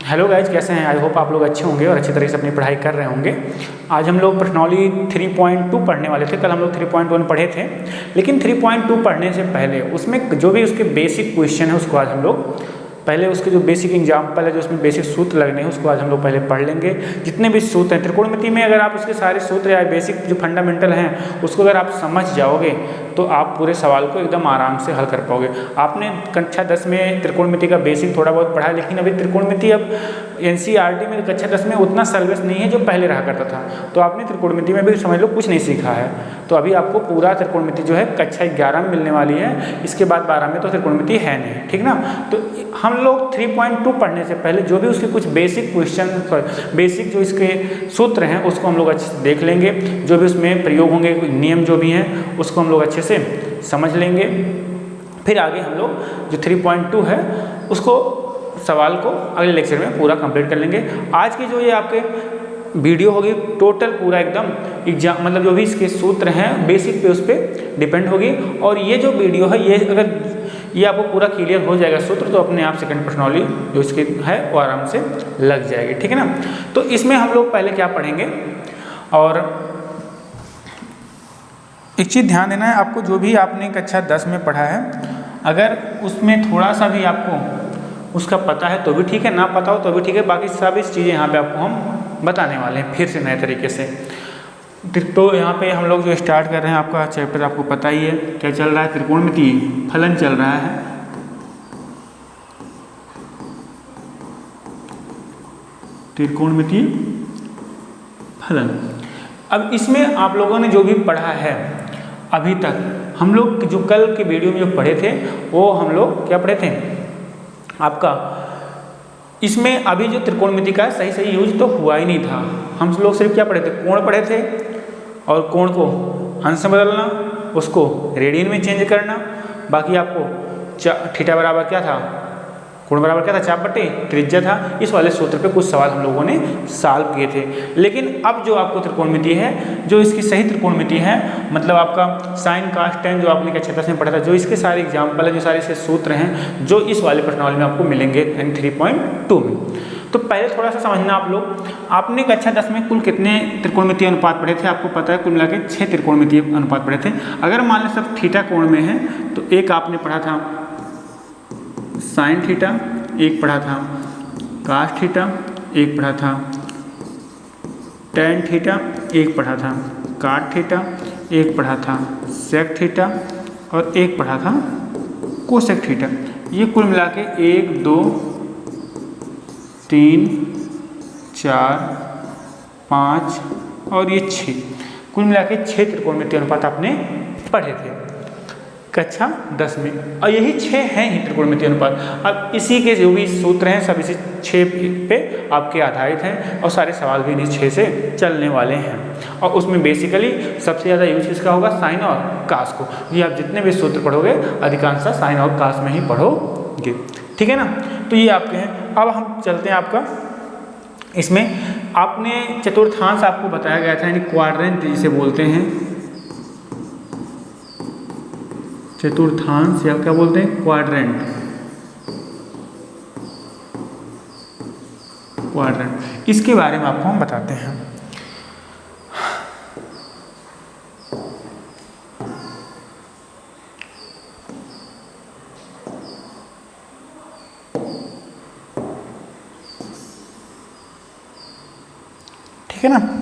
Hello guys, कैसे हैं? I hope आप लोग अच्छे होंगे और अच्छी तरीके से अपनी पढ़ाई कर रहे होंगे। आज हम लोग पर्सनॉली 3.2 पढ़ने वाले थे। कल हम लोग 3.1 पढ़े थे, लेकिन 3.2 पढ़ने से पहले उसमें जो भी उसके बेसिक क्वेश्चन है उसको आज हम लोग पहले उसके जो बेसिक एग्जाम्पल है, जो उसमें बेसिक सूत्र लगने हैं उसको आज हम लोग पहले पढ़ लेंगे। जितने भी सूत्र हैं त्रिकोणमिति में, अगर आप उसके सारे सूत्र या बेसिक जो फंडामेंटल हैं उसको अगर आप समझ जाओगे तो आप पूरे सवाल को एकदम आराम से हल कर पाओगे। आपने कक्षा 10 में त्रिकोणमिति का बेसिक थोड़ा बहुत पढ़ा, लेकिन अभी त्रिकोणमिति अब NCERT में कक्षा 10 में उतना सिलेबस नहीं है जो पहले रहा करता था, तो आपने त्रिकोणमिति में भी समझ लो कुछ नहीं सीखा है। तो अभी आपको पूरा त्रिकोणमिति जो है कक्षा 11 में मिलने वाली है, इसके बाद 12 में तो त्रिकोणमिति है नहीं, ठीक ना। तो हम लोग 3.2 पढ़ने से पहले जो भी उसके कुछ बेसिक क्वेश्चन, बेसिक जो इसके सूत्र हैं उसको हम लोग अच्छे से देख लेंगे। जो भी उसमें प्रयोग होंगे, नियम जो भी हैं उसको हम लोग अच्छे से समझ लेंगे। फिर आगे हम लोग जो 3.2 है उसको सवाल को अगले लेक्चर में पूरा कंप्लीट कर लेंगे। आज की जो ये आपके वीडियो होगी टोटल पूरा एकदम एग्जाम, मतलब जो भी इसके सूत्र हैं बेसिक पे उस पर डिपेंड होगी। और ये जो वीडियो है ये अगर ये आपको पूरा क्लियर हो जाएगा सूत्र, तो अपने आप सेकंड पर्सनॉली जो इसकी है वो आराम से लग जाएगी, ठीक है ना। तो इसमें हम लोग पहले क्या पढ़ेंगे, और एक चीज़ ध्यान देना है आपको, जो भी आपने कक्षा 10 में पढ़ा है अगर उसमें थोड़ा सा भी आपको उसका पता है तो भी ठीक है, ना पता हो तो भी ठीक है। बाकी सभी चीज़ें यहाँ पे आपको हम बताने वाले हैं फिर से नए तरीके से। तो यहाँ पे हम लोग जो स्टार्ट कर रहे हैं, आपका चैप्टर आपको पता ही है क्या चल रहा है, त्रिकोणमिति फलन चल रहा है। त्रिकोणमिति फलन। अब इसमें आप लोगों ने जो भी पढ़ा है अभी तक, हम लोग जो कल के वीडियो में जो पढ़े थे वो हम लोग क्या पढ़े थे आपका, इसमें अभी जो त्रिकोणमिति का सही यूज तो हुआ ही नहीं था। हम लोग सिर्फ क्या पढ़े थे, कोण पढ़े थे, और कोण को अंश में बदलना, उसको रेडियन में चेंज करना। बाकी आपको थीटा बराबर क्या था, कोण बराबर क्या था, चाप बटे त्रिज्या था। इस वाले सूत्र पे कुछ सवाल हम लोगों ने सॉल्व किए थे। लेकिन अब जो आपको त्रिकोणमिति है, जो इसकी सही त्रिकोणमिति है, मतलब आपका साइन कास टेन जो आपने कक्षा 10 में पढ़ा था, जो इसके सारे एग्जाम्पल है, जो सारे इसके सूत्र हैं, जो इस वाले प्रश्नावली में आपको मिलेंगे 3.2 में। तो पहले थोड़ा सा समझना आप लोग, आपने कक्षा 10 में कुल कितने त्रिकोणमितीय अनुपात पढ़े थे, आपको पता है कुल मिला के 6 त्रिकोणमितीय अनुपात पढ़े थे। अगर मान लें सब थीटा कोण में है तो एक आपने पढ़ा था साइन थीटा, एक पढ़ा था कास थीटा, एक पढ़ा था टेन थीटा, एक पढ़ा था काट थीटा, एक पढ़ा था सेक थीटा, और एक पढ़ा था कोसेक थीटा। ये कुल मिला के 1 2 3 4 5 और ये 6, कुल मिला के 6 त्रिकोणमितीय अनुपात आपने पढ़े थे कक्षा 10 में, और यही 6 हैं ही त्रिकोणमितीय अनुपात। अब इसी के जो भी सूत्र हैं सब इसी 6 पे आपके आधारित हैं, और सारे सवाल भी इन्हीं 6 से चलने वाले हैं। और उसमें बेसिकली सबसे ज़्यादा यूज किसका होगा, साइन और कास को। ये आप जितने भी सूत्र पढ़ोगे अधिकांशतः साइन और कास में ही पढ़ोगे, ठीक है ना। तो ये आपके हैं। अब हम चलते हैं आपका, इसमें आपने चतुर्थांश आपको बताया गया था, यानी क्वाड्रेंट जिसे बोलते हैं, चतुर्थांश या क्या बोलते हैं, क्वाड्रेंट। क्वाड्रेंट इसके बारे में आपको हम बताते हैं। ठीक है ना।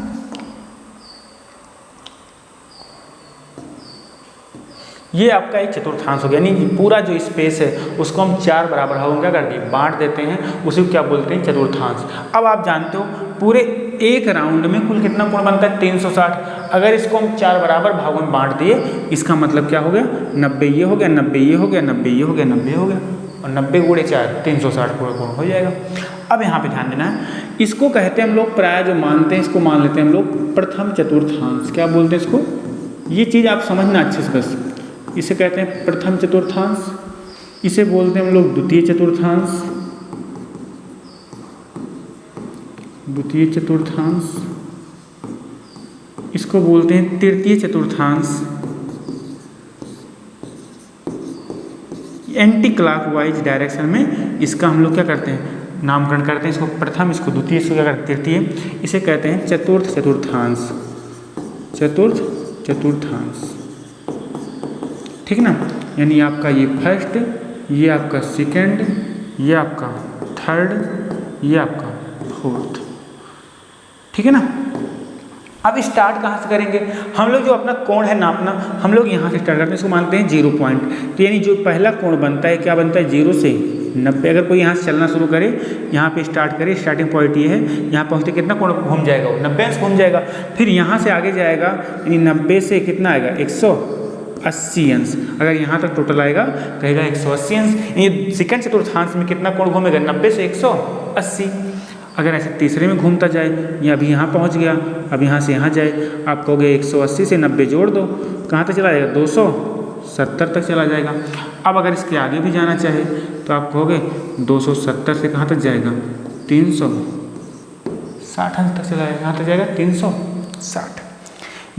ये आपका एक चतुर्थांश हो गया, यानी पूरा जो स्पेस है उसको हम 4 बराबर भागों में क्या कर दिए, बांट देते हैं, उसी को क्या बोलते हैं, चतुर्थांश। अब आप जानते हो पूरे एक राउंड में कुल कितना कोण बनता है, 360। अगर इसको हम 4 बराबर भागों में बांट दिए, इसका मतलब क्या हो गया, 90 ये हो गया, 90 ये हो गया, 90 ये हो गया, 90 हो गया, और 90 गुणे 4 360 पूरा कोण हो जाएगा। अब यहाँ पे ध्यान देना है, इसको कहते हैं हम लोग प्राय जो मानते हैं, इसको मान लेते हैं हम लोग प्रथम चतुर्थांश। क्या बोलते हैं इसको, ये चीज़ आप समझना अच्छे से बस। इसे कहते हैं प्रथम चतुर्थांश, इसे बोलते हैं हम लोग द्वितीय चतुर्थांश, द्वितीय चतुर्थांश, इसको बोलते हैं तृतीय चतुर्थांश, एंटी क्लॉकवाइज डायरेक्शन में इसका हम लोग क्या करते हैं, नामकरण करते हैं, इसको प्रथम, इसको द्वितीय, इसको क्या करते हैं तृतीय, इसे कहते हैं चतुर्थ चतुर्थांश, चतुर्थ चतुर्थांश, ठीक ना। यानी आपका ये फर्स्ट, ये आपका सेकंड, ये आपका थर्ड, ये आपका फोर्थ, ठीक है ना। अब स्टार्ट कहाँ से करेंगे हम लोग, जो अपना कोण है नापना, हम लोग यहाँ से स्टार्ट करते हैं, इसको मानते हैं 0 पॉइंट। तो यानी जो पहला कोण बनता है क्या बनता है 0 से 90। अगर कोई यहाँ से चलना शुरू करे, यहाँ पे स्टार्ट करे, स्टार्टिंग पॉइंट ये है, यहाँ पहुँचते कितना कोण घूम जाएगा, 90 अंश घूम जाएगा। फिर यहाँ से आगे जाएगा, यानी 90 से कितना आएगा 180 अंश। अगर यहाँ तक टोटल आएगा कहेगा 180 अंश। यानी सेकंड चतुर्थांश में कितना कोण घूमेगा 90 से 180। अगर ऐसे तीसरे में घूमता जाए, ये अभी यहाँ पहुँच गया, अब यहाँ से यहाँ जाए, आप कहोगे 180 से 90 जोड़ दो, कहाँ तक चला जाएगा 270 तक चला जाएगा। अब अगर इसके आगे भी जाना चाहे तो आप कहोगे 270 से कहाँ तक जाएगा 360 अंश तक चला जाएगा, कहाँ तक जाएगा 360।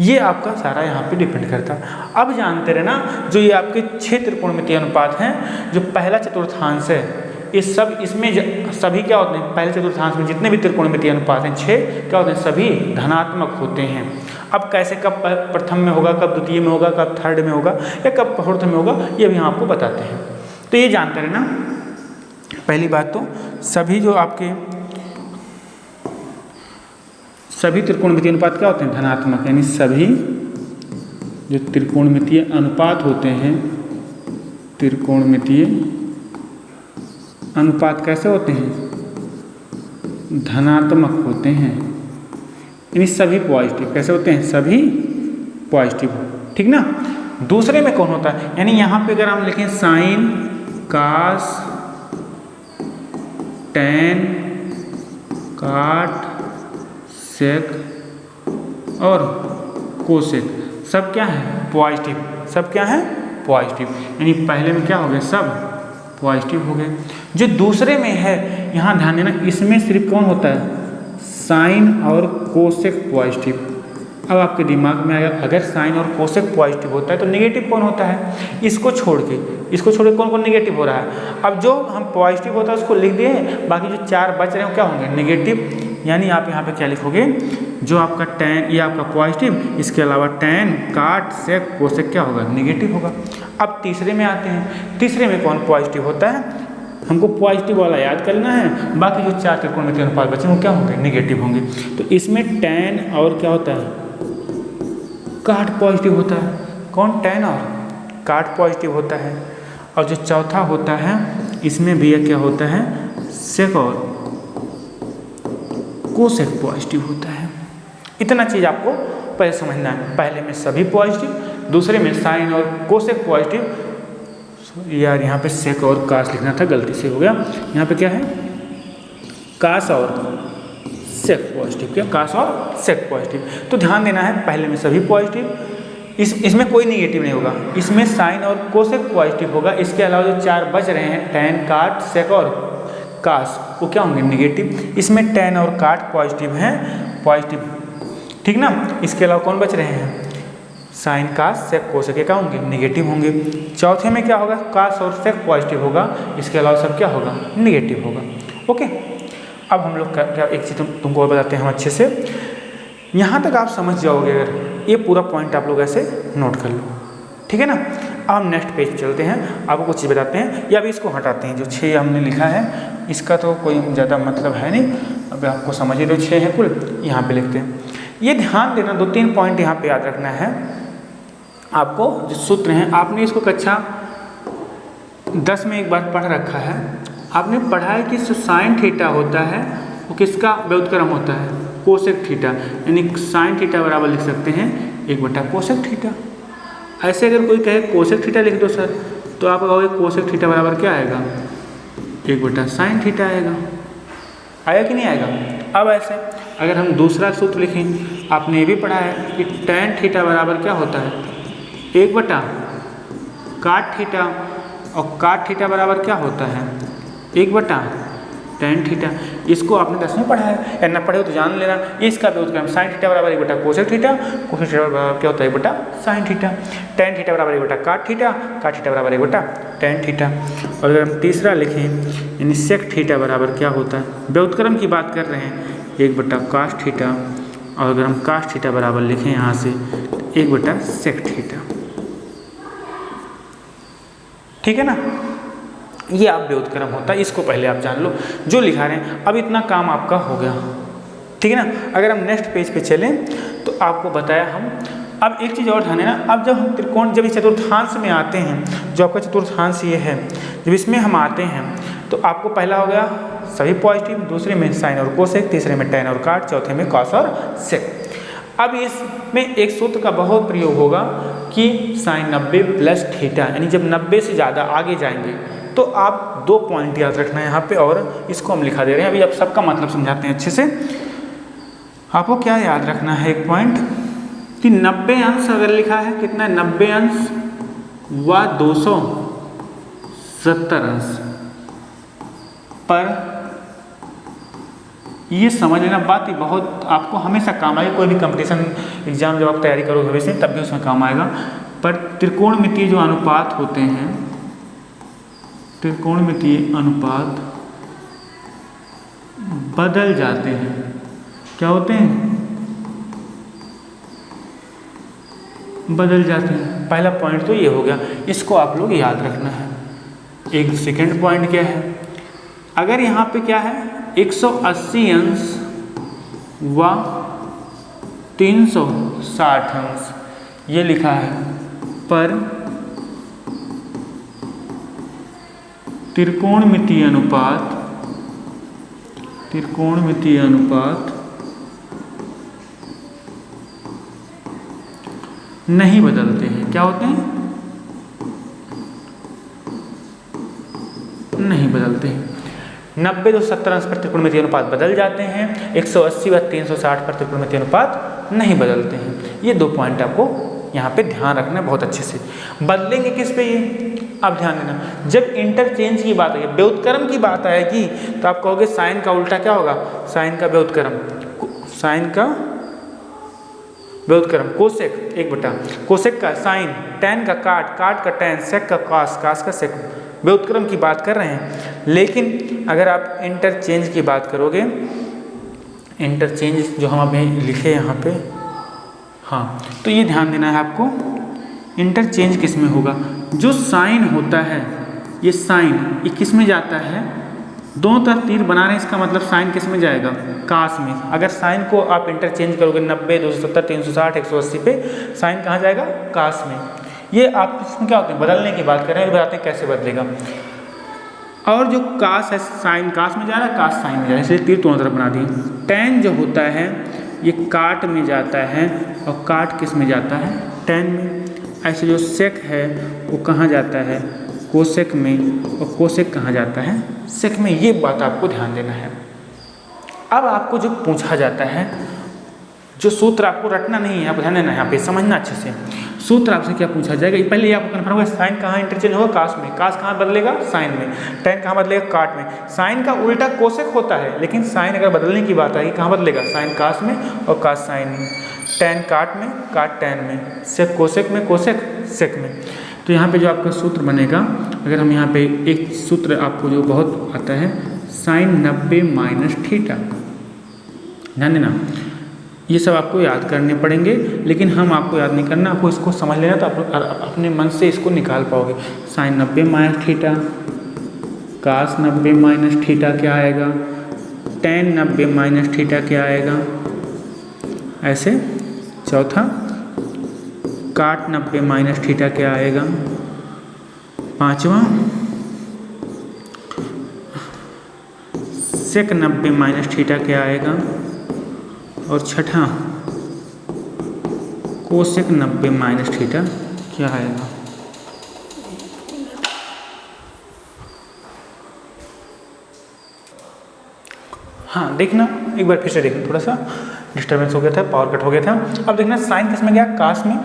ये आपका सारा यहाँ पे डिपेंड करता है। अब जानते रहे ना, जो ये आपके 6 त्रिकोणमितीय अनुपात हैं, जो पहला चतुर्थांश है, ये सब इसमें सभी क्या होते हैं, पहले चतुर्थांश में जितने भी त्रिकोणमितीय अनुपात हैं 6 क्या होते हैं, सभी धनात्मक होते हैं। अब कैसे, कब प्रथम में होगा, कब द्वितीय में होगा, कब थर्ड में होगा, या कब फोर्थ में होगा, ये भी हम आपको बताते हैं। तो ये जानते रहे ना। पहली बात तो सभी जो आपके सभी त्रिकोणमितीय अनुपात क्या होते हैं, धनात्मक। यानी सभी जो त्रिकोणमितीय अनुपात होते हैं, त्रिकोणमितीय अनुपात कैसे होते हैं, धनात्मक होते हैं। यानी सभी पॉजिटिव कैसे होते हैं, सभी पॉजिटिव, ठीक ना। दूसरे में कौन होता है, यानी यहाँ पे अगर हम लिखें साइन, कास, टैन, काट, सेक और कोसेक, सब क्या है पॉजिटिव, सब क्या है पॉजिटिव। यानी पहले में क्या हो गया, सब पॉजिटिव हो गए। जो दूसरे में है, यहाँ ध्यान देना, इसमें सिर्फ कौन होता है, साइन और कोसेक पॉजिटिव। अब आपके दिमाग में आएगा, अगर साइन और कोसेक पॉजिटिव होता है तो नेगेटिव कौन होता है, इसको छोड़ के कौन कौन नेगेटिव हो रहा है। अब जो हम पॉजिटिव होता है उसको लिख दिए, बाकी जो 4 बच रहे हैं क्या होंगे, नेगेटिव। यानी आप यहाँ पे क्या लिखोगे, जो आपका टैन, ये आपका पॉजिटिव, इसके अलावा टैन, काट, सेक, कोसेक क्या होगा, नेगेटिव होगा। अब तीसरे में आते हैं, तीसरे में कौन पॉजिटिव होता है, हमको पॉजिटिव वाला याद करना है, बाकी जो 4 त्रिकोणमितीय अनुपात बचे वो क्या होंगे, नेगेटिव होंगे। तो इसमें टैन और क्या होता है, काट पॉजिटिव होता है। कौन, टैन और काट पॉजिटिव होता है। और जो चौथा होता है, इसमें भी क्या होता है, सेक और कोसेक पॉजिटिव होता है। इतना चीज़ आपको पहले समझना है। पहले में सभी पॉजिटिव, दूसरे में साइन और कोसेक पॉजिटिव। यार यहाँ पे सेक और कास लिखना था, गलती से हो गया। यहाँ पे क्या है, कास और सेक पॉजिटिव, क्या कास और सेक पॉजिटिव। तो ध्यान देना है, पहले में सभी पॉजिटिव, इसमें कोई निगेटिव नहीं होगा, इसमें साइन और कोसेक पॉजिटिव होगा। इसके अलावा जो 4 बच रहे हैं, टैन, काट, सेक और कास, वो क्या होंगे, निगेटिव। इसमें टैन और काट पॉजिटिव हैं, पॉजिटिव, ठीक ना। इसके अलावा कौन बच रहे हैं, साइन, कास, सेक, कोसेक, क्या होंगे, निगेटिव होंगे। चौथे में क्या होगा, कास और सेक पॉजिटिव होगा, इसके अलावा सब क्या होगा, निगेटिव होगा। ओके, अब हम लोग क्या एक चीज़ तुमको और बताते हैं हम अच्छे से, यहाँ तक आप समझ जाओगे। अगर ये पूरा पॉइंट आप लोग ऐसे नोट कर लो, ठीक है ना। अब हम नेक्स्ट पेज चलते हैं, आपको कुछ चीज़ बताते हैं, या अभी इसको हटाते हैं। जो 6 हमने लिखा है, इसका तो कोई ज़्यादा मतलब है नहीं, अब आपको समझिए, तो 6 है कुल, यहाँ पे लिखते हैं। ये ध्यान देना, 2-3 पॉइंट यहाँ पे याद रखना है आपको। जो सूत्र हैं, आपने इसको कक्षा 10 में एक बार पढ़ रखा है। आपने पढ़ा है कि जो साइन थीटा होता है वो किसका व्युत्क्रम होता है, कोसेक थीटा। यानी साइन थीटा बराबर लिख सकते हैं 1/, कोसेक थीटा। ऐसे अगर कोई कहे कोसेक थीटा लिख दो सर, तो आप कहोगे कोसेक थीटा बराबर क्या आएगा, 1/, साइन थीटा आएगा। आया कि नहीं आएगा। अब ऐसे अगर हम दूसरा सूत्र लिखें, आपने ये भी पढ़ा है कि टैन थीटा बराबर क्या होता है, 1/, काट थीटा, और काट थीटा बराबर क्या होता है, 1/, टैन थीटा। इसको आपने 10 में पढ़ा है, या ना पढ़े हो तो जान लेना। ये इसका व्युत्क्रम, साइन थीटा बराबर 1/, कोसेक थीटा, कोसेक थीटा बराबर क्या होता है, 1/, साइन थीटा। टैन थीटा बराबर 1/, काट थीटा, काट थीटा बराबर 1/, टैन थीटा। और अगर हम तीसरा लिखें यानी सेक थीटा बराबर क्या होता है, व्युत्क्रम की बात कर रहे हैं 1/cos थीटा, और अगर हम cos थीटा बराबर लिखें यहाँ से 1/sec थीटा। ठीक है ना, ये आप व्युत्क्रम होता है, इसको पहले आप जान लो जो लिखा रहे हैं। अब इतना काम आपका हो गया, ठीक है ना। अगर हम नेक्स्ट पेज पे चलें तो आपको बताया हम, अब एक चीज़ और ध्यान है ना, अब जब हम त्रिकोण, जब इस चतुर्थांश में आते हैं, जो आपका चतुर्थांश ये है, जब इसमें हम आते हैं तो आपको पहला हो गया सभी पॉजिटिव, दूसरे में साइन और कोसेक, तीसरे में टैन और काट, चौथे में कॉस और सेक। अब इसमें एक सूत्र का बहुत प्रयोग होगा कि साइन 90 प्लस थीटा, यानी जब 90 से ज़्यादा आगे जाएंगे तो आप 2 पॉइंट याद रखना है यहाँ पे, और इसको हम लिखा दे रहे हैं। अभी आप सबका मतलब समझाते हैं अच्छे से। आपको क्या याद रखना है, एक पॉइंट कि 90 अंश अगर लिखा है, कितना 90 अंश व 270 अंश पर, ये समझ लेना बात, ये बहुत आपको हमेशा काम आएगी। कोई भी कंपटीशन एग्जाम जब आप तैयारी करोगे वैसे तब भी उसमें काम आएगा। पर त्रिकोणमितीय जो अनुपात होते हैं, त्रिकोणमितीय अनुपात बदल जाते हैं। क्या होते हैं? बदल जाते हैं। पहला पॉइंट तो ये हो गया, इसको आप लोग याद रखना है। एक सेकंड पॉइंट क्या है, अगर यहाँ पे क्या है 180 अंश व 360 अंश ये लिखा है, पर त्रिकोणमितीय अनुपात नहीं बदलते हैं। क्या होते हैं? नहीं बदलते हैं। 90 तो 70 अंश पर त्रिकोणमितीय अनुपात बदल जाते हैं, 180 व 360 पर त्रिकोणमितीय अनुपात नहीं बदलते हैं। ये 2 पॉइंट आपको यहाँ पे ध्यान रखना है बहुत अच्छे से। बदलेंगे किस पे ये आप ध्यान देना, जब इंटरचेंज की बात आएगी, व्युत्क्रम की बात आएगी तो आप कहोगे साइन का उल्टा क्या होगा, साइन का व्युत्क्रम, साइन का व्युत्क्रम कोसेक 1/, कोसेक का साइन, टैन का काट, काट का टैन, सेक का कॉस, कॉस का सेक, व्युत्क्रम की बात कर रहे हैं। लेकिन अगर आप इंटरचेंज की बात करोगे, इंटरचेंज जो हम अभी लिखे यहाँ पे, हाँ, तो ये ध्यान देना है आपको, इंटरचेंज किस में होगा, जो साइन होता है, ये साइन ये किस में जाता है, दोनों तरफ तीर बना रहे हैं, इसका मतलब साइन किस में जाएगा, कास में। अगर साइन को आप इंटरचेंज करोगे 90, 270, 360, 180 पे, साइन कहाँ जाएगा, कास में। ये आप इसमें क्या होते हैं, बदलने की बात कर रहे हैं, बताते हैं कैसे बदलेगा। और जो कास है, साइन कास में जा रहा है, कास साइन में जा रहा है, इसलिए तीर दोनों तरफ बना दिए। टैन जो होता है ये काट में जाता है, और काट किस में जाता है, टैन में। ऐसे जो सेक है वो कहाँ जाता है, कोसेक में, और कोसेक कहाँ जाता है, सेक में। ये बात आपको ध्यान देना है। अब आपको जो पूछा जाता है, जो सूत्र आपको रटना नहीं है, आप ध्यान देना है यहाँ पे, समझना अच्छे से। सूत्र आपसे क्या पूछा जाएगा, पहले ये आपको कन्फर्म होगा, साइन कहाँ इंटरचेंज होगा, कास में, कास कहाँ बदलेगा, साइन में, टैन कहाँ बदलेगा, काट में। साइन का उल्टा कोसेक होता है, लेकिन साइन अगर बदलने की बात आएगी कहाँ बदलेगा, साइन कास में और कास साइन में, टैन काट में, काट टैन में, सेक कोसेक में, कोसेक सेक में। तो यहाँ पे जो आपका सूत्र बनेगा, अगर हम यहाँ पे एक सूत्र आपको जो बहुत आता है, साइन 90 माइनस थीटा, ध्यान देना, ये सब आपको याद करने पड़ेंगे, लेकिन हम आपको याद नहीं करना, आपको इसको समझ लेना, तो आप अपने मन से इसको निकाल पाओगे। साइन 90 माइनस थीटा, कास 90 माइनस थीटा क्या आएगा, टैन 90 माइनस थीटा क्या आएगा, ऐसे। चौथा काट 90 माइनस थीटा क्या आएगा। पांचवा सेक 90 माइनस थीटा क्या आएगा। और छठा कोसेक 90 माइनस थीटा क्या आएगा। हाँ, देखना एक बार फिर से देखना, थोड़ा सा डिस्टर्बेंस हो गया था, पावर कट हो गया था। अब देखना साइन किस में गया, कास में,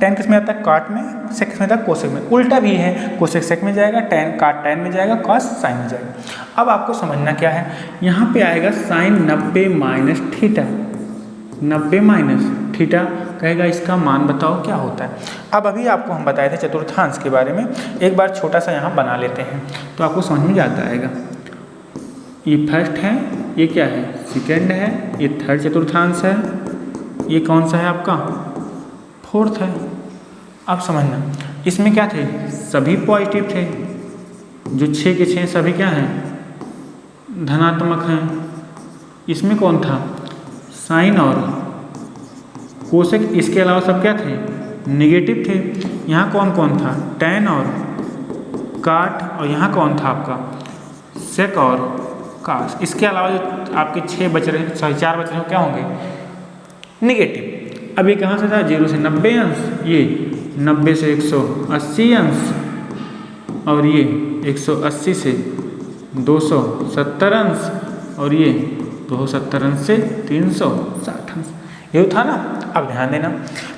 टैन किस में आता है, काट में, सेक किस में आता है, कोसेक में। उल्टा भी है, कोसेक सेक में जाएगा, टैन काट टैन में जाएगा, कॉस साइन में जाएगा। अब आपको समझना क्या है, यहाँ पे आएगा sine 90 minus theta, 90 minus theta कहेगा, इसका मान बताओ क्या होता है। अब अभी आपको हम बताए थे चतुर्थांश के बारे में, एक बार छोटा सा यहाँ बना लेते हैं तो आपको समझ में जाता आएगा। ये फर्स्ट है, ये क्या है सेकेंड है, ये थर्ड चतुर्थांश है, ये कौन सा है आपका फोर्थ है। अब समझना इसमें क्या थे, सभी पॉजिटिव थे, जो 6 के 6 सभी क्या हैं धनात्मक हैं। इसमें कौन था साइन और कोसेक, इसके अलावा सब क्या थे निगेटिव थे। यहाँ कौन कौन था टैन और काट, और यहाँ कौन था आपका सेक और कास। इसके अलावा जो आपके 6 बच रहे, सॉरी 4 बच रहे हो क्या होंगे निगेटिव। अभी कहाँ से था 0 से 90 अंश, ये 90 से 180 अंश, और ये 180 से 270 अंश, और ये 270 अंश से 360 अंश। ये था ना। अब ध्यान देना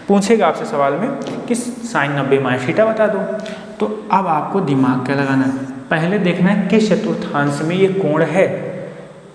पूछेगा आपसे सवाल में कि साइन 90 माइनस थीटा बता दो, तो अब आपको दिमाग क्या लगाना है, पहले देखना है किस चतुर्थांश में ये कोण है।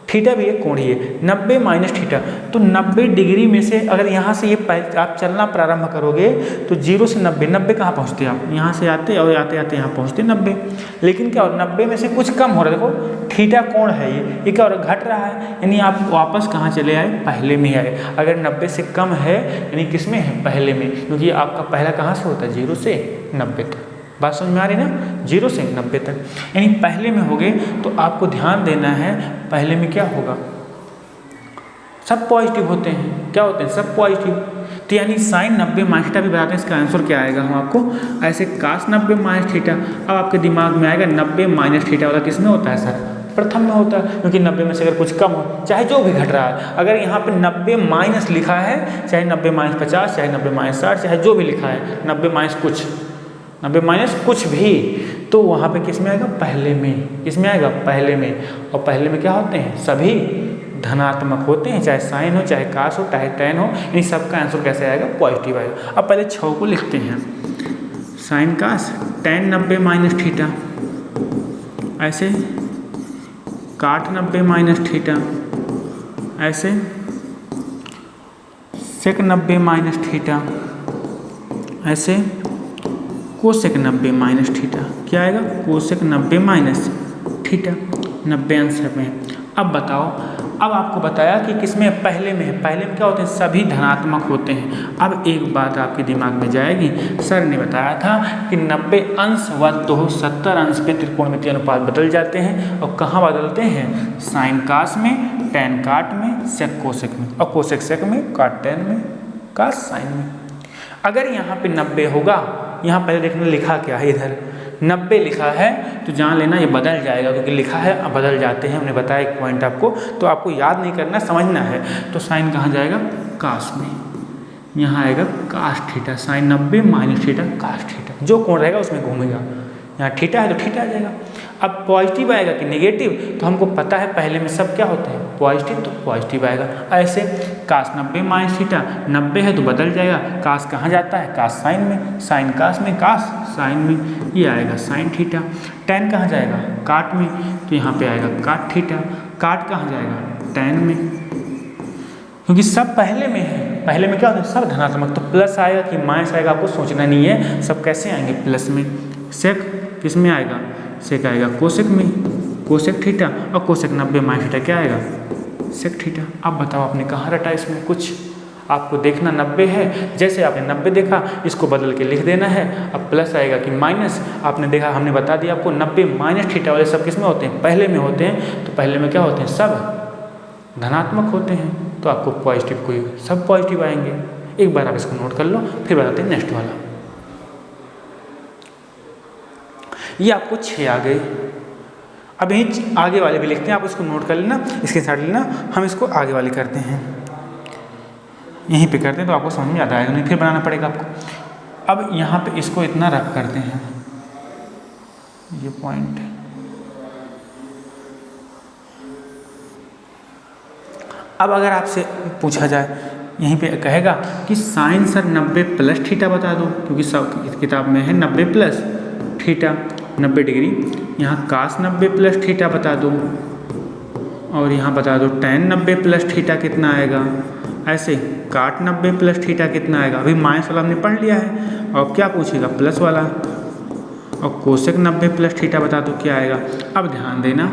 थीटा भी एक कोण ही है 90 माइनस थीटा, तो 90 डिग्री में से अगर यहाँ से ये आप चलना प्रारंभ करोगे तो 0 से 90, 90 कहाँ पहुँचते आप यहाँ से आते और आते आते यहाँ पहुँचते 90। लेकिन क्या हो 90 में से कुछ कम हो रहा है, देखो थीटा कोण है ये क्या हो रहा है घट रहा है, यानी आप वापस कहाँ चले आए पहले में आए। अगर 90 से कम है यानी किस में है पहले में, क्योंकि आपका पहला कहाँ से होता है 0 से 90 तक। बात समझ में आ रही ना 0 से 90 तक, यानी पहले में हो गए तो आपको ध्यान देना है पहले में क्या होगा सब पॉजिटिव होते हैं। क्या होते हैं सब पॉजिटिव, तो यानी साइन 90 माइनस थीटा भी बताते हैं इसका आंसर क्या आएगा हम आपको ऐसे कास 90 माइनस थीटा। अब आपके दिमाग में आएगा 90 माइनस थीटा वाला किस में होता है सर प्रथम में होता है, क्योंकि 90 में से अगर कुछ कम हो चाहे जो भी घट रहा है, अगर यहाँ पे 90 माइनस लिखा है चाहे 90 माइनस 50 चाहे 90 माइनस 60 चाहे जो भी लिखा है 90 माइनस कुछ 90 माइनस कुछ भी, तो वहाँ पे किस में आएगा पहले में, किस में आएगा पहले में। और पहले में क्या होते हैं सभी धनात्मक होते हैं, चाहे साइन हो चाहे कास हो चाहे टैन हो, इन सबका आंसर कैसे आएगा पॉजिटिव आएगा। अब पहले 6 को लिखते हैं, साइन कास टैन 90 माइनस थीटा, ऐसे काट 90 माइनस थीटा, ऐसे सेक 90 माइनस थीटा, ऐसे कोसेक 90 माइनस थीटा। क्या आएगा कोसेक 90 माइनस थीटा, 90 आंसर में। अब बताओ, अब आपको बताया कि किसमें पहले में है, पहले में क्या होते हैं सभी धनात्मक होते हैं। अब एक बात आपके दिमाग में जाएगी, सर ने बताया था कि 90 अंश व 270 अंश पे त्रिकोणमितीय अनुपात बदल जाते हैं, और कहाँ बदलते हैं साइन कास में, टैन काट में, सेक कोसेक में, और कोसेक सेक में, काट टैन में, कास साइन में। अगर यहाँ पे 90 होगा, यहाँ पहले देखना लिखा क्या है, इधर 90 लिखा है तो जान लेना ये बदल जाएगा, क्योंकि लिखा है अब बदल जाते हैं, हमने बताया एक पॉइंट आपको, तो आपको याद नहीं करना समझना है। तो साइन कहाँ जाएगा कास में, यहाँ आएगा cos theta, sine 90 minus theta cos theta, जो कोण रहेगा उसमें घूमेगा। यहाँ थीटा है तो थीटा आ जाएगा। अब पॉजिटिव आएगा कि नेगेटिव, तो हमको पता है पहले में सब क्या होते हैं पॉजिटिव, तो पॉजिटिव आएगा। ऐसे कास 90 माइनस थीटा 90 है तो बदल जाएगा, कास कहाँ जाता है कास साइन में, साइन कास में, कास साइन में, ये आएगा साइन थीटा। टैन कहाँ जाएगा काट में, तो यहाँ पे आएगा काट थीटा। काट कहाँ जाएगा टैन में, क्योंकि सब पहले में है, पहले में क्या होता है सब धनात्मक, तो प्लस आएगा कि माइनस आएगा आपको सोचना नहीं है, सब कैसे आएंगे प्लस में। सेक किस में आएगा, सेक आएगा कोसेक में, कोसेक थीटा, और कोसेक 90 माइनस थीटा क्या आएगा सेक थीटा। अब बताओ आपने कहाँ रटा इसमें, कुछ आपको देखना 90 है, जैसे आपने 90 देखा इसको बदल के लिख देना है। अब प्लस आएगा कि माइनस, आपने देखा हमने बता दिया आपको 90 माइनस थीटा वाले सब किस में होते हैं पहले में होते हैं, तो पहले में क्या होते हैं सब धनात्मक होते हैं, तो आपको पॉजिटिव कोई सब पॉजिटिव आएंगे। एक बार आप इसको नोट कर लो, फिर बताते हैं नेक्स्ट वाला। ये आपको 6 आ गए। अब यही आगे वाले भी लिखते हैं, आप इसको नोट कर लेना, इसके साथ लेना, हम इसको आगे वाले करते हैं, यहीं पे करते हैं तो आपको समझ में ज़्यादा आएगा, नहीं फिर बनाना पड़ेगा आपको। अब यहाँ पे इसको इतना रफ करते हैं, ये पॉइंट। अब अगर आपसे पूछा जाए, यहीं पे कहेगा कि साइन सर 90 प्लस थीटा बता दो, क्योंकि सब किताब में है 90 प्लस थीटा 90 डिग्री, यहाँ कास 90 प्लस थीटा बता दो, और यहाँ बता दो टैन 90 प्लस थीटा कितना आएगा, ऐसे काट 90 प्लस थीटा कितना आएगा। अभी माइनस वाला हमने पढ़ लिया है, और क्या पूछेगा प्लस वाला, और कोसेक 90 प्लस थीटा बता दो क्या आएगा। अब ध्यान देना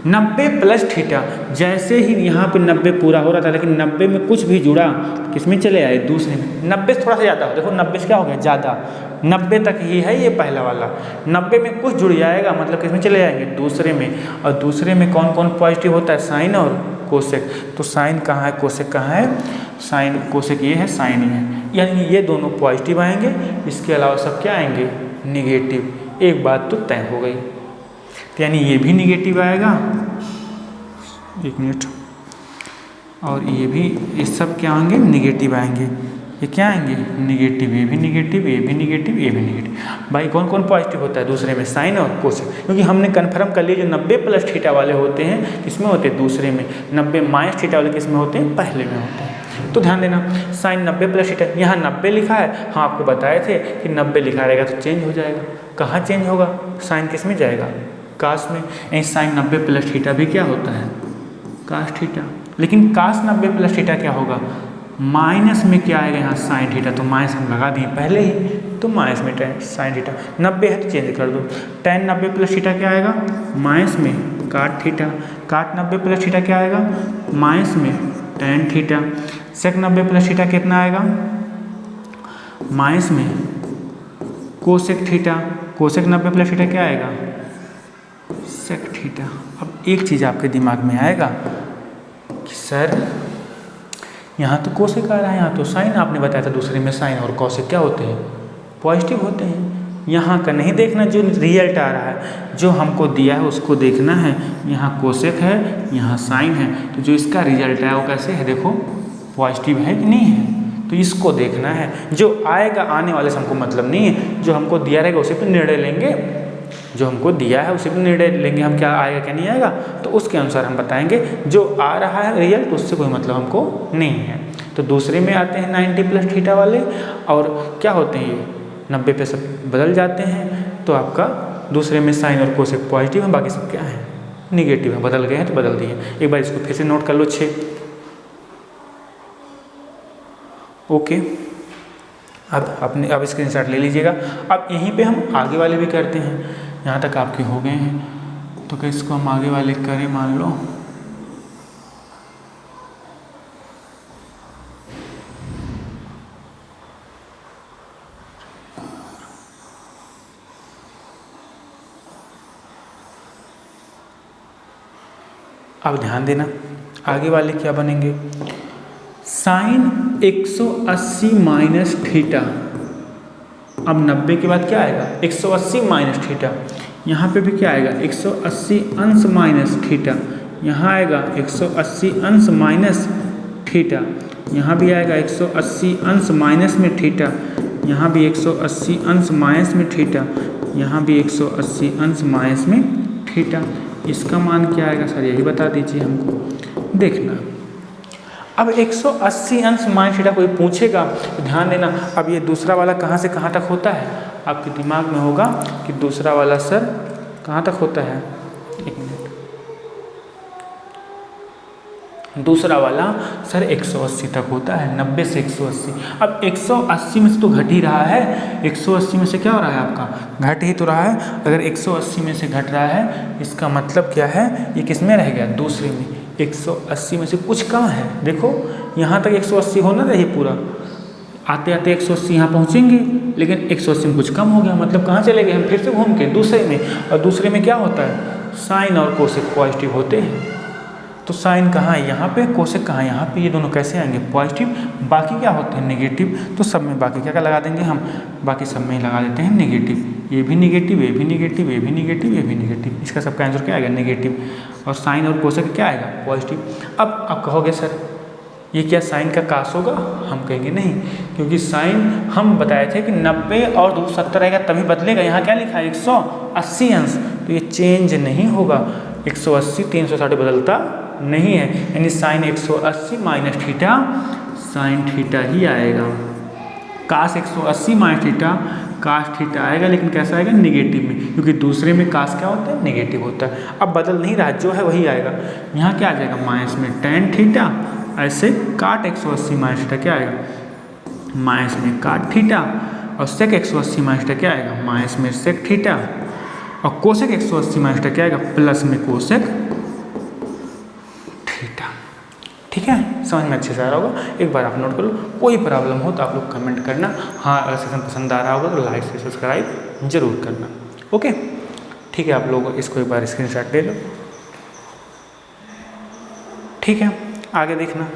90 प्लस थीटा, जैसे ही यहाँ पे 90 पूरा हो रहा था लेकिन 90 में कुछ भी जुड़ा किस में चले आए, दूसरे में। 90 से थोड़ा सा ज़्यादा हो, देखो 90 से क्या हो गया ज़्यादा, 90 तक ही है ये पहला वाला, 90 में कुछ जुड़ जाएगा मतलब किस में चले जाएंगे, दूसरे में। और दूसरे में कौन कौन पॉजिटिव होता है, साइन और कोसेक। तो साइन कहाँ है, कोसेक कहाँ है, साइन कोसेक ये है, साइन ये है, यानी ये दोनों पॉजिटिव आएंगे, इसके अलावा सब क्या आएंगे, निगेटिव। एक बात तो तय हो गई, तो यानी ये भी निगेटिव आएगा, एक मिनट, और ये भी, ये सब क्या आएंगे, निगेटिव आएंगे। ये क्या आएंगे, निगेटिव, ये भी निगेटिव, ये भी निगेटिव, ये भी निगेटिव। भाई कौन कौन पॉजिटिव होता है दूसरे में, साइन और कोसेक, क्योंकि हमने कन्फर्म कर लिया जो 90 प्लस थीटा वाले होते हैं किसमें होते हैं, दूसरे में। 90 माइनस थीटा वाले किसमें होते हैं, पहले में होते हैं। तो ध्यान देना, साइन 90 प्लस थीटा, यहाँ 90 लिखा है, हाँ आपको बताए थे कि 90 लिखा रहेगा तो चेंज हो जाएगा। कहाँ चेंज होगा, साइन किस में जाएगा, कास में। यहीं साइन 90 प्लस थीटा भी क्या होता है, कास थीटा। लेकिन कास 90 प्लस थीटा क्या होगा, माइनस में क्या आएगा, यहाँ साइन थीटा, तो माइनस हम लगा दिए पहले ही, तो माइनस में टेन साइन थीटा। 90 है तो चेंज कर दो, टेन 90 प्लस थीटा क्या आएगा, माइनस में काट थीटा, काट 90 प्लस थीटा क्या आएगा, माइनस में टेन थीटा। सेक 90 प्लस थीटा कितना आएगा, माइनस में cosec theta, cosec 90 plus theta क्या आएगा, सेक थीटा। अब एक चीज़ आपके दिमाग में आएगा कि सर यहाँ तो कोसेक आ रहा है, यहाँ तो साइन, आपने बताया था दूसरे में साइन और कोसेक क्या होते हैं, पॉजिटिव होते हैं। यहाँ का नहीं देखना, जो रिजल्ट आ रहा है, जो हमको दिया है उसको देखना है। यहाँ कोसेक है, यहाँ साइन है, तो जो इसका रिजल्ट है वो कैसे है, देखो पॉजिटिव है कि नहीं है, तो इसको देखना है। जो आएगा आने वाले से हमको मतलब नहीं है, जो हमको दिया रहेगा उसी पर निर्णय लेंगे, जो हमको दिया है उसी पर निर्णय लेंगे हम, क्या आएगा क्या नहीं आएगा, तो उसके अनुसार हम बताएंगे। जो आ रहा है रिजल्ट उससे कोई मतलब हमको नहीं है। तो दूसरे में आते हैं 90 प्लस थीटा वाले, और क्या होते हैं ये 90 पे सब बदल जाते हैं, तो आपका दूसरे में साइन और कोसेक पॉजिटिव है, बाकी सब क्या है, निगेटिव है, बदल गए हैं तो बदल दिए। एक बार इसको फिर से नोट कर लो 6। ओके, अब स्क्रीनशॉट ले लीजिएगा। अब यहीं पे हम आगे वाले भी करते हैं, यहाँ तक आपके हो गए हैं, तो क्या इसको हम आगे वाले करें, मान लो अब ध्यान देना आगे वाले क्या बनेंगे, साइन 180 माइनस थीटा। अब 90 के बाद क्या आएगा, 180 माइनस थीटा। यहाँ पे भी क्या आएगा, 180 अंश माइनस थीटा। यहाँ आएगा 180 अंश माइनस थीटा। यहाँ भी आएगा 180 अंश माइनस में थीटा। यहाँ भी 180 अंश माइनस में थीटा। यहाँ भी 180 अंश माइनस में थीटा। इसका मान क्या आएगा सर, यही बता दीजिए हमको, देखना। अब 180 अंश माइनस थीटा कोई पूछेगा तो ध्यान देना, अब ये दूसरा वाला कहाँ से कहाँ तक होता है, आपके दिमाग में होगा कि दूसरा वाला सर कहाँ तक होता है, एक मिनट, दूसरा वाला सर 180 तक होता है, 90 से 180। अब 180 में से तो घट ही रहा है, 180 में से क्या हो रहा है आपका, घट ही तो रहा है। अगर 180 में से घट रहा है इसका मतलब क्या है, ये किस में रह गया, दूसरे में। 180 में से कुछ कम है, देखो यहाँ तक 180 होना चाहिए पूरा, आते आते 180 यहाँ पहुँचेंगे, लेकिन 180 में कुछ कम हो गया, मतलब कहाँ चले गए हम, फिर से घूम के दूसरे में। और दूसरे में क्या होता है, साइन और कोसेक पॉजिटिव होते हैं। तो साइन कहाँ है, यहाँ पे, कोसेक कहाँ है, यहाँ पे। ये दोनों कैसे आएंगे, पॉजिटिव। बाकी क्या होते हैं, नेगेटिव। तो सब में बाकी क्या क्या लगा देंगे हम, बाकी सब में ही लगा देते हैं नेगेटिव। ये भी नेगेटिव, ये भी नेगेटिव, ये भी नेगेटिव, ये भी नेगेटिव। इसका सबका आंसर क्या आएगा, नेगेटिव। और साइन और कोसेक क्या आएगा, पॉजिटिव। अब आप कहोगे सर ये क्या साइन का कास होगा, हम कहेंगे नहीं, क्योंकि साइन हम बताए थे कि 90 और 270 रहेगा तभी बदलेगा। यहाँ क्या लिखा है, 180 अंश, तो ये चेंज नहीं होगा। 180 360 बदलता नहीं है, यानी sine 180 minus theta sine theta ही आएगा। Cos 180 minus theta cos theta आएगा, लेकिन कैसा आएगा, निगेटिव में, क्योंकि दूसरे में कास क्या होता है, नेगेटिव होता है। अब बदल नहीं रहा, जो है वही आएगा। यहाँ क्या आ जाएगा, माइनस में टेन थीटा, ऐसे काट 180 माइनस थीटा क्या आएगा, माइनस में काट थीटा। और सेक 180 माइनस थीटा क्या आएगा, माइनस में सेक थीटा। और कोसेक 180 माइनस थीटा क्या आएगा, प्लस में कोसेक समझ में अच्छे से आ रहा होगा, एक बार आप नोट कर लो। कोई प्रॉब्लम हो तो आप लोग कमेंट करना। हाँ, अगर सेशन पसंद आ रहा होगा तो लाइक से सब्सक्राइब जरूर करना। ओके, ठीक है, आप लोग इसको एक बार स्क्रीनशॉट ले लो। ठीक है, आगे देखना।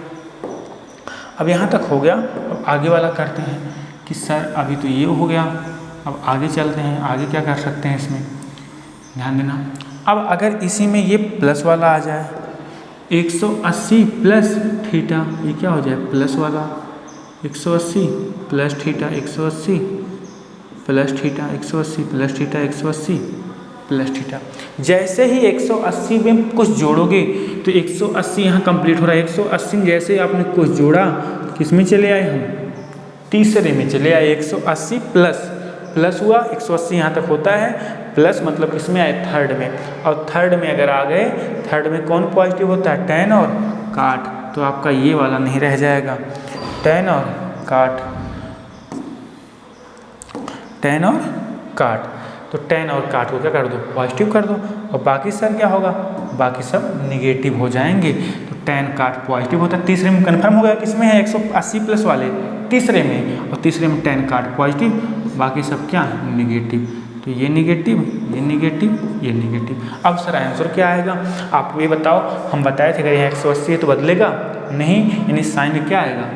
अब यहाँ तक हो गया, अब आगे वाला करते हैं कि सर अभी तो ये हो गया, अब आगे चलते हैं। आगे क्या कर सकते हैं इसमें, ध्यान देना। अब अगर इसी में ये प्लस वाला आ जाए, 180 प्लस थीटा, ये क्या हो जाए प्लस वाला, 180 plus theta, 180 plus theta, 180 plus theta, 180 plus theta. जैसे ही 180 में कुछ जोड़ोगे तो 180 यहाँ कंप्लीट हो रहा है। 180 जैसे आपने कुछ जोड़ा, किस में चले आए हम, तीसरे में चले आए। 180 प्लस हुआ, 180 यहाँ तक होता है, प्लस मतलब किस में आए, थर्ड में। और थर्ड में अगर आ गए, थर्ड में कौन पॉजिटिव होता है, tan और काट, तो आपका ये वाला नहीं रह जाएगा, tan और काट, tan और काट। तो tan और काट को क्या कर दो, पॉजिटिव कर दो, और बाकी सब क्या होगा, बाकी सब निगेटिव हो जाएंगे। तो tan काट पॉजिटिव होता है। तीसरे में कन्फर्म हो गया, किसमें है 180 प्लस वाले, तीसरे में, और तीसरे में tan काट पॉजिटिव, बाकी सब क्या निगेटिव। तो ये निगेटिव, ये निगेटिव, ये निगेटिव। अब सर आंसर क्या आएगा, आप ये बताओ। हम बताए थे अगर यहाँ 180 है तो बदलेगा नहीं, यानी साइन में क्या आएगा,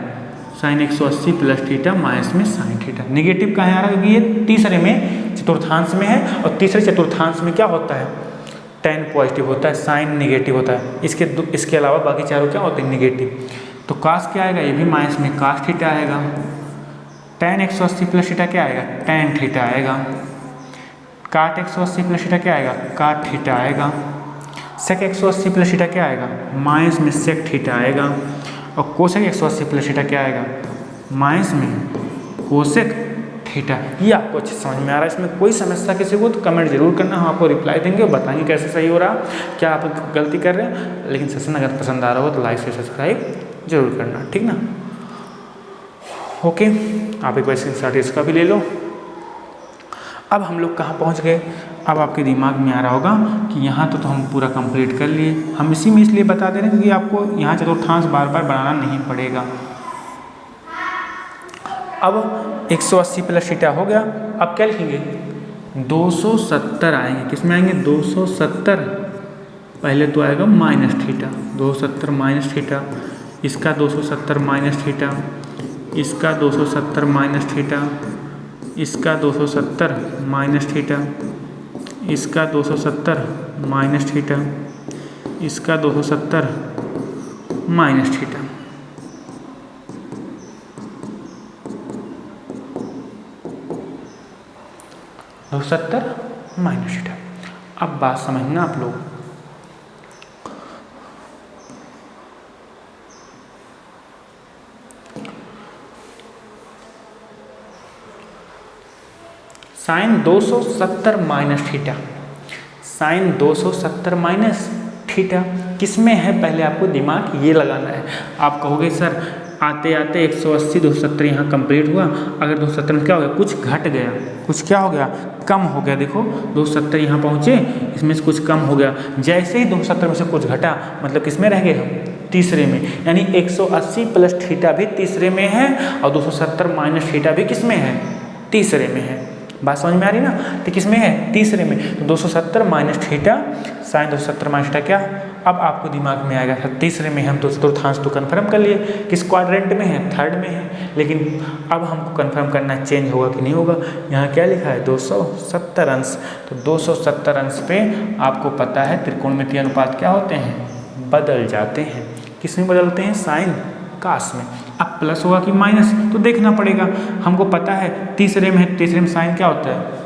साइन 180 प्लस थीटा माइनस में साइन थीटा। निगेटिव कहाँ आ रहा है, क्योंकि ये तीसरे में चतुर्थांश में है, और तीसरे चतुर्थांश में क्या होता है, tan पॉजिटिव होता है, साइन निगेटिव होता है। इसके अलावा बाकी चारों क्या होते हैं, निगेटिव। तो कास क्या आएगा, ये भी माइनस में कास थीटा आएगा। tan 180 प्लस थीटा क्या आएगा, tan थीटा आएगा। काट 180 प्लस थीटा क्या आएगा, काट थीटा आएगा। सेक 180 प्लस थीटा क्या आएगा, माइनस में सेक थीटा आएगा। और कोसेक 180 प्लस थीटा क्या आएगा, माइनस में कोसेक थीटा। ये आपको अच्छे समझ में आ रहा है। इसमें कोई समस्या किसी को तो कमेंट जरूर करना, हम आपको रिप्लाई देंगे और बताएंगे कैसे सही हो रहा, क्या आप गलती कर रहे हैं। लेकिन सेशन अगर पसंद आ रहा हो तो लाइक से सब्सक्राइब जरूर करना, ठीक ना। ओके, आप एक बार स्क्रीनशॉट इसका भी ले लो। अब हम लोग कहाँ पहुँच गए, अब आपके दिमाग में आ रहा होगा कि यहाँ तो हम पूरा कंप्लीट कर लिए। हम इसी में इसलिए बता दे रहे हैं क्योंकि आपको यहाँ चतुर्थांश बार बार बनाना नहीं पड़ेगा। अब 180 प्लस थीटा हो गया। अब क्या लिखेंगे, 270 आएंगे, किस में आएंगे, 270। पहले तो आएगा माइनस थीटा, 270 माइनस थीटा, इसका 270 माइनस थीटा, इसका 270 माइनस थीटा, इसका 270 माइनस थीटा, इसका 270 माइनस थीटा, इसका 270 माइनस थीटा। दो 270 माइनस थीटा। अब बात समझना आप लोग, sine 270 minus theta, sine 270 minus theta किस में है, पहले आपको दिमाग ये लगाना है। आप कहोगे सर आते आते 180 270 यहाँ कंप्लीट हुआ, अगर 270 में क्या हो गया, कुछ घट गया, कुछ क्या हो गया, कम हो गया। देखो 270 यहाँ पहुँचे, इसमें से कुछ कम हो गया। जैसे ही 270 में से कुछ घटा, मतलब किस में रह गए हम, तीसरे में। यानी 180 प्लस थीटा भी तीसरे में है और 270 माइनस थीटा भी किस में है, तीसरे में है। बात समझ में आ रही ना, तो किस में है, तीसरे में। तो 270 minus theta sine 270 minus theta क्या, अब आपको दिमाग में आएगा तीसरे में। हम तो चतुर्थांश तो कन्फर्म कर लिए, किस क्वाड्रेंट में है, थर्ड में है। लेकिन अब हमको कन्फर्म करना चेंज होगा कि नहीं होगा। यहाँ क्या लिखा है, 270 अंश। तो 270 अंश पे आपको पता है त्रिकोणमितीय अनुपात क्या होते हैं, बदल जाते हैं। किस में बदलते हैं, साइन कास में। अब प्लस होगा कि माइनस तो देखना पड़ेगा। हमको पता है तीसरे में है, तीसरे में साइन क्या होता है,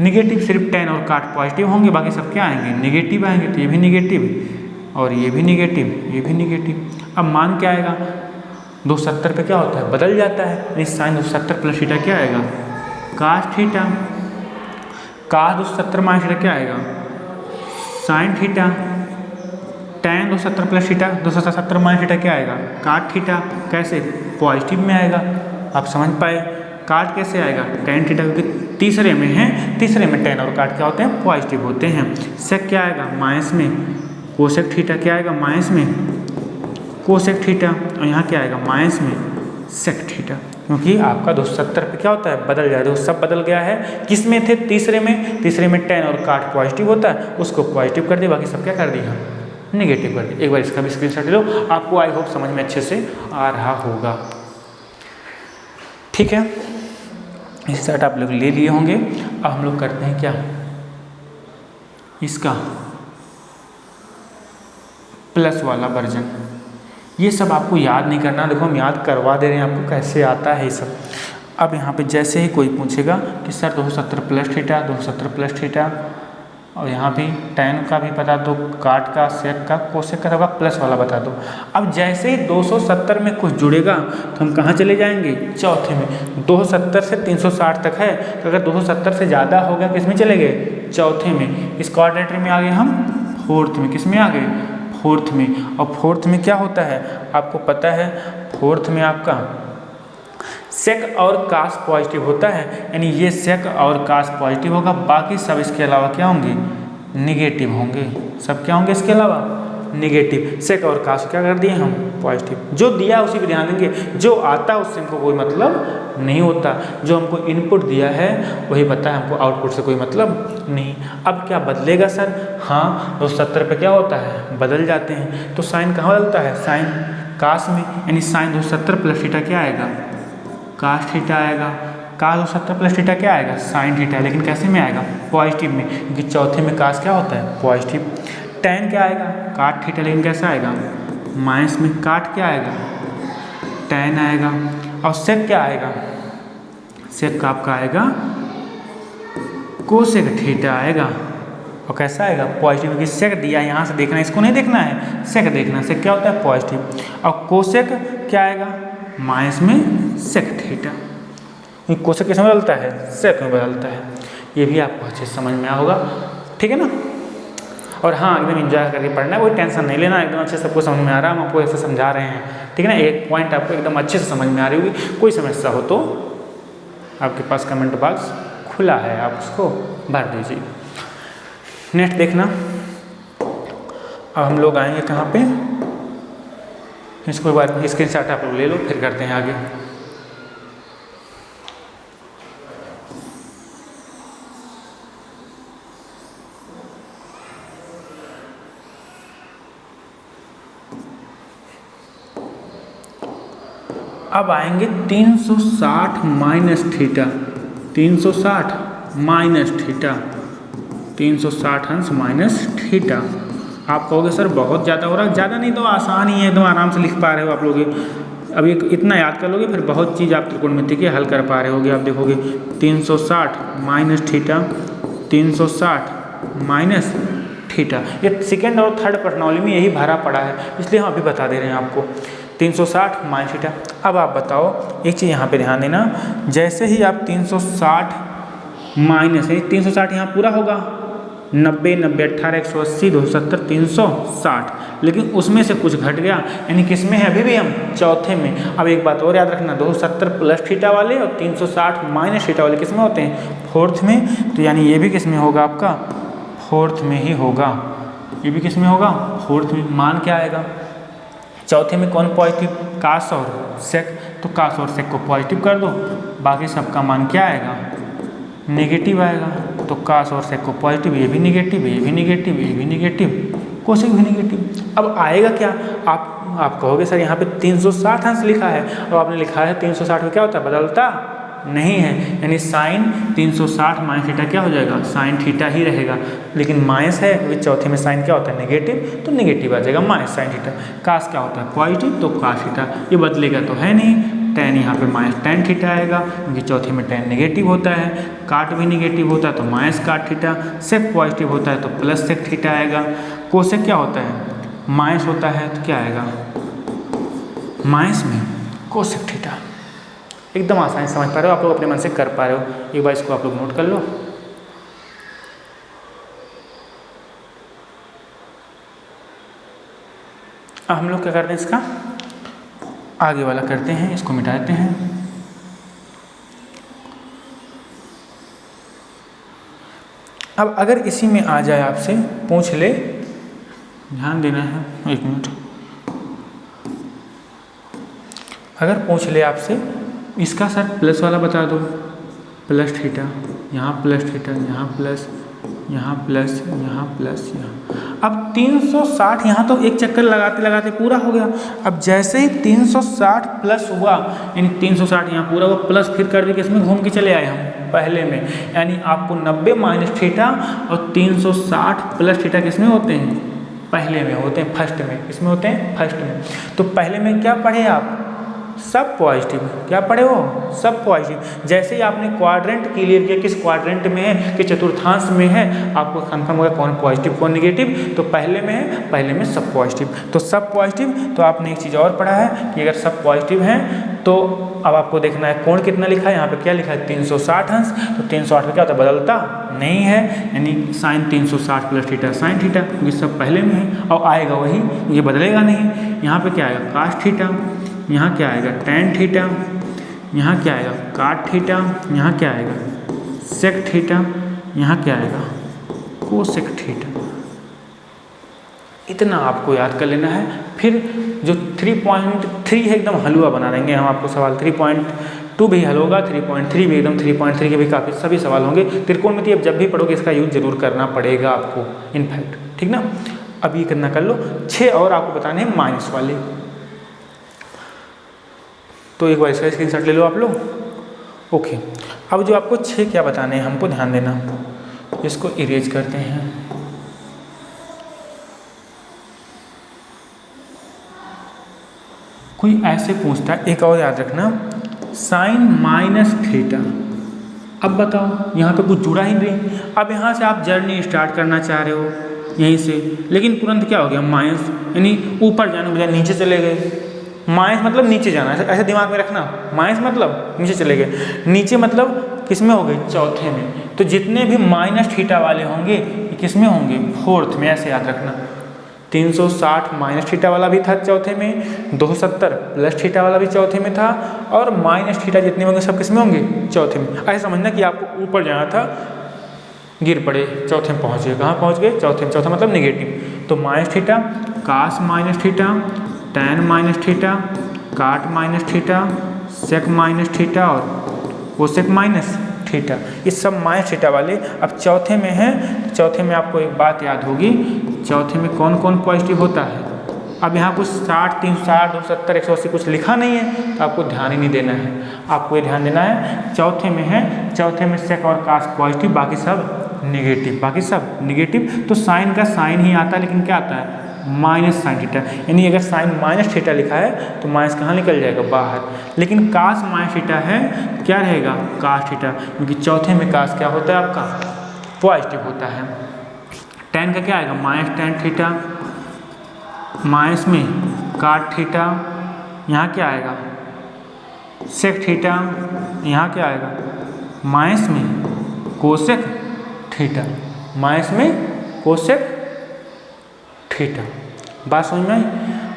निगेटिव। सिर्फ tan और काट पॉजिटिव होंगे, बाकी सब क्या आएंगे, निगेटिव आएंगे। तो ये भी निगेटिव और ये भी निगेटिव, ये भी निगेटिव। अब मान क्या आएगा, 270 पे क्या होता है, बदल जाता है। यानी साइन 270 प्लस थीटा क्या आएगा, कास थीटा। कास 270 माइनस थीटा क्या आएगा, sine theta. tan 270 plus theta, 270 minus theta क्या आएगा, काट थीटा। कैसे, पॉजिटिव में आएगा। आप समझ पाए, काट कैसे आएगा, tan थीटा, क्योंकि तीसरे में है, तीसरे में tan और काट क्या होते हैं, पॉजिटिव होते हैं। सेक क्या आएगा, माइनस में। कोसेक थीटा क्या आएगा, माइनस में। कोसेक थीटा, और यहाँ क्या आएगा माइनस में सेक थीटा, क्योंकि आपका 270 पे क्या होता है बदल जाए, तो सब बदल गया है। किस में थे तीसरे में tan और काट पॉजिटिव होता है, उसको पॉजिटिव कर दिया, बाकी सब क्या कर दिया नेगेटिव कर दिया। एक बार इसका भी स्क्रीनशॉट ले लो, आपको आई होप समझ में अच्छे से आ रहा होगा। ठीक है, इस सेट आप लोग ले लिए होंगे। अब हम लोग करते हैं क्या, इसका प्लस वाला वर्जन। ये सब आपको याद नहीं करना, देखो हम याद करवा दे रहे हैं आपको कैसे आता है ये सब। अब यहाँ पे जैसे ही कोई पूछेगा कि sir 270 plus theta, 270 plus theta, और यहाँ भी tan का भी बता दो, काट का, सेक का, कोसेक का, सबका प्लस वाला बता दो। अब जैसे ही 270 में कुछ जुड़ेगा तो हम कहाँ चले जाएंगे, चौथे में। 270 से 360 तक है, तो अगर 270 से ज़्यादा हो गया किस में चले गए, चौथे में। इस क्वाड्रेटर में आ गए हम फोर्थ में, किस में आ गए, फोर्थ में। और फोर्थ में क्या होता है आपको पता है, फोर्थ में आपका सेक और कास पॉजिटिव होता है, यानी ये सेक और कास पॉजिटिव होगा, बाकी सब इसके अलावा क्या होंगे निगेटिव होंगे। सब क्या होंगे इसके अलावा निगेटिव। सेक और कास क्या कर दिए हम पॉजिटिव, जो दिया उसी पर ध्यान देंगे, जो आता उससे हमको कोई मतलब नहीं होता, जो हमको इनपुट दिया है वही पता है हमको, आउटपुट से कोई मतलब नहीं। अब क्या बदलेगा सर, हाँ 270 पे क्या होता है बदल जाते हैं, तो साइन कहाँ बदलता है, साइन कास में, यानी साइन 270 प्लस थीटा क्या आएगा, कास थीटा आएगा। कास 270 प्लस थीटा क्या आएगा, साइन थीटा, लेकिन कैसे में आएगा पॉजिटिव में, क्योंकि चौथे में कास क्या होता है पॉजिटिव। tan क्या आएगा, काट थीटा, लेकिन कैसा आएगा माइनस में, काट क्या आएगा tan आएगा। और सेक क्या आएगा, सेक का आपका आएगा कोसेक थीटा आएगा, और कैसा आएगा पॉजिटिव, क्योंकि सेक दिया यहाँ से देखना, इसको नहीं देखना है, सेक देखना। सेक क्या होता है पॉजिटिव, और कोसेक क्या आएगा माइनस में सेक थीटा। कोसेक किस में बदलता है, सेक में बदलता है। ये भी आपको अच्छे से समझ में आया होगा, ठीक है ना। और हाँ एकदम एंजॉय करके पढ़ना है, कोई टेंशन नहीं लेना, एकदम अच्छे से सबको समझ में आ रहा है, हम आपको ऐसे समझा रहे हैं, ठीक है ना। एक पॉइंट आपको एकदम अच्छे से समझ में आ रही होगी। कोई समस्या हो तो आपके पास कमेंट बॉक्स खुला है, आप उसको भर दीजिए। नेक्स्ट देखना, अब हम लोग आएंगे कहाँ पे, इसको एक बार स्क्रीनशॉट आप लोग ले लो, फिर करते हैं आगे। अब आएंगे 360 माइनस थीटा, 360 माइनस थीटा, 360 अंश माइनस थीटा। आप कहोगे सर बहुत ज़्यादा हो रहा है, ज़्यादा नहीं तो आसान ही है, एकदम आराम से लिख पा रहे हो आप लोग। अभी इतना याद कर लोगे फिर बहुत चीज़ आप त्रिकोणमिति के हल कर पा रहे होगे। आप देखोगे 360 माइनस थीटा, 360 माइनस थीटा, ये सेकेंड और थर्ड प्रश्नावली में यही भरा पड़ा है, इसलिए हम अभी बता दे रहे हैं आपको 360 माइनस थीटा। अब आप बताओ एक चीज़ यहाँ पे ध्यान देना, जैसे ही आप 360 माइनस 360 यहाँ पूरा होगा 90, 90, 18, 180, 270, 360, लेकिन उसमें से कुछ घट गया, यानी किस में है अभी भी हम चौथे में। अब एक बात और याद रखना, 270 प्लस थीटा वाले और 360 माइनस थीटा वाले किस में होते हैं फोर्थ में, तो यानी ये भी किस में होगा आपका फोर्थ में ही होगा, ये भी किस में होगा फोर्थ में। मान क्या आएगा, चौथे में कौन पॉजिटिव, कास और सेक, तो कास और सेक को पॉजिटिव कर दो, बाकी सबका मान क्या आएगा नेगेटिव आएगा। तो कास और सेक को पॉजिटिव, ये भी निगेटिव, ये भी निगेटिव, ये भी निगेटिव, कोसेक भी निगेटिव। अब आएगा क्या, आप कहोगे सर यहाँ पे 360 अंश लिखा है, और आपने लिखा है 360 में क्या होता है बदलता नहीं है, यानी साइन 360 माइनस थीटा क्या हो जाएगा साइन थीटा ही रहेगा, लेकिन माइनस है क्योंकि चौथे में साइन क्या होता है नेगेटिव, तो नेगेटिव आ जाएगा माइनस साइन थीटा। कास क्या होता है पॉजिटिव, तो कास थीटा, ये बदलेगा तो है नहीं। tan यहाँ पे माइनस tan थीटा आएगा, क्योंकि चौथे में tan नेगेटिव होता है, काट भी नेगेटिव होता है तो माइनस काट थीटा, सेक पॉजिटिव होता है तो प्लस सेक थीटा आएगा। कोसेक क्या होता है माइनस होता है तो क्या आएगा माइनस में कोसेक थीटा। एकदम आसानी से समझ पा रहे हो आप लोग, अपने मन से कर पा रहे हो, एक बार इसको आप लोग नोट कर लो। अब हम लोग क्या करते हैं, इसका आगे वाला करते हैं, इसको मिटा देते हैं। अब अगर इसी में आ जाए आपसे पूछ ले, ध्यान देना है, एक मिनट, अगर पूछ ले आपसे इसका सर प्लस वाला बता दो, प्लस थीटा, यहाँ प्लस थीटा, यहाँ प्लस, यहाँ प्लस, यहाँ प्लस, यहाँ। अब 360 यहाँ तो एक चक्कर लगाते लगाते पूरा हो गया। अब जैसे ही 360 प्लस हुआ, यानी 360 यहाँ पूरा हुआ, प्लस फिर कर दी, किसमें घूम के चले आए हम पहले में, यानी आपको 90 माइनस थीटा और 360 प्लस थीटा किसमें होते हैं, पहले में होते हैं, फर्स्ट में। किसमें होते हैं, फर्स्ट में। तो पहले में क्या पढ़े आप, सब पॉजिटिव। क्या पढ़े हो, सब पॉजिटिव। जैसे ही आपने क्वाड्रेंट क्लियर किया किस क्वाड्रेंट में है, कि चतुर्थांश में है, आपको कंफर्म होगा कौन पॉजिटिव कौन निगेटिव, तो पहले में है, पहले में सब पॉजिटिव। तो सब पॉजिटिव। तो आपने एक चीज़ और पढ़ा है कि अगर सब पॉजिटिव हैं तो अब आपको देखना है कोण कितना लिखा है, यहाँ पे क्या लिखा है 360 अंश। तो 360 में क्या होता है, बदलता नहीं है, यानी sine 360 plus theta sine theta, ये सब पहले में है और आएगा वही, ये बदलेगा नहीं। यहाँ पे क्या आएगा, कास थीटा, यहाँ क्या आएगा, टैन थीटा, यहाँ क्या आएगा, काट थीटा, यहाँ क्या आएगा, सेक थीटा, यहाँ क्या आएगा, कोसेक थीटा। इतना आपको याद कर लेना है। फिर जो 3.3 है एकदम हलवा बना देंगे हम आपको सवाल। 3.2 भी हल होगा, 3.3 भी एकदम, 3.3 के भी काफ़ी सभी सवाल होंगे। त्रिकोणमिति अब जब भी पढ़ोगे इसका यूज जरूर करना पड़ेगा आपको इनफैक्ट, ठीक ना। अब ये करना कर लो। 6 और आपको बताने हैं माइनस वाले, तो एक बार इसका स्क्रीनशॉट ले लो आप लोग। ओके, अब जो आपको 6 क्या बताने हैं हमको ध्यान देना, इसको इरेज करते हैं। कोई ऐसे पूछता है, एक और याद रखना, साइन माइनस थीटा। अब बताओ यहाँ पे कुछ जुड़ा ही नहीं। अब यहाँ से आप जर्नी स्टार्ट करना चाह रहे हो यहीं से, लेकिन तुरंत क्या हो गया, माइनस, यानी ऊपर जाने बजाय नीचे चले गए। माइनस मतलब नीचे जाना, ऐसे दिमाग में रखना, माइनस मतलब नीचे चले गए। नीचे मतलब किस में हो गए, चौथे में। तो जितने भी माइनस थीटा वाले होंगे ये किस में होंगे, फोर्थ में, ऐसे याद रखना। 360 माइनस थीटा वाला भी था चौथे में, 270 प्लस थीटा वाला भी चौथे में था, और माइनस थीटा जितने होंगे सब किस में होंगे, चौथे में। ऐसे समझना कि आपको ऊपर जाना था, गिर पड़े, चौथे में पहुँच गए। कहाँ पहुँच गए, चौथे में। चौथा मतलब निगेटिव। तो minus theta, cos minus theta, tan minus theta, cot minus theta, sec minus theta और कोसेक माइनस थीटा, ये सब माइनस थीटा वाले अब चौथे में है। चौथे में आपको एक बात याद होगी, चौथे में कौन कौन पॉजिटिव होता है। अब यहाँ कुछ 60, 360, 270, 180 कुछ लिखा नहीं है, तो आपको ध्यान ही नहीं देना है। आपको ये ध्यान देना है चौथे में है, चौथे में सेक और कास पॉजिटिव, बाकी सब निगेटिव, बाकी सब निगेटिव। तो साइन का साइन ही आता है, लेकिन क्या आता है, माइनस साइन थीटा। यानी अगर साइन माइनस थीटा लिखा है तो माइनस कहाँ निकल जाएगा, बाहर। लेकिन कास माइनस थीटा है, क्या रहेगा, कास थीटा, क्योंकि चौथे में कास क्या होता है आपका, पॉजिटिव होता है। टैन का क्या आएगा, माइनस टैन थीटा, माइनस में काट थीटा, यहाँ क्या आएगा, सेक थीटा, यहाँ क्या आएगा, माइनस में कोसेक थीटा, माइनस में कोसेक थीटा। बात समझ में आई।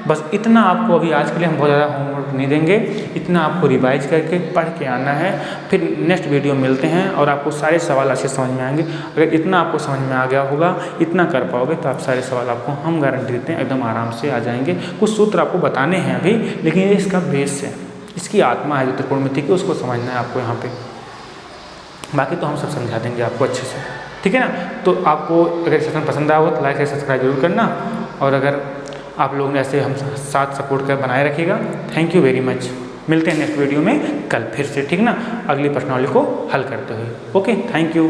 बस इतना आपको अभी आज के लिए हम बहुत ज़्यादा होमवर्क नहीं देंगे, इतना आपको रिवाइज करके पढ़ के आना है। फिर नेक्स्ट वीडियो मिलते हैं और आपको सारे सवाल अच्छे समझ में आएंगे। अगर इतना आपको समझ में आ गया होगा, इतना कर पाओगे, तो आप सारे सवाल आपको हम गारंटी देते हैं एकदम आराम से आ जाएंगे। कुछ सूत्र आपको बताने हैं अभी, लेकिन ये इसका बेस है, इसकी आत्मा है जो त्रिकोणमिति की, उसको समझना है आपको यहाँ पर। बाकी तो हम सब समझा देंगे आपको अच्छे से, ठीक है ना। तो आपको अगर सेशन पसंद आया हो तो लाइक से सब्सक्राइब जरूर करना, और अगर आप लोग ने ऐसे हम साथ सपोर्ट कर बनाए रखिएगा। Thank you very much. मिलते हैं नेक्स्ट वीडियो में कल फिर से, ठीक ना, अगली प्रश्नावली को हल करते हुए। Okay, thank you.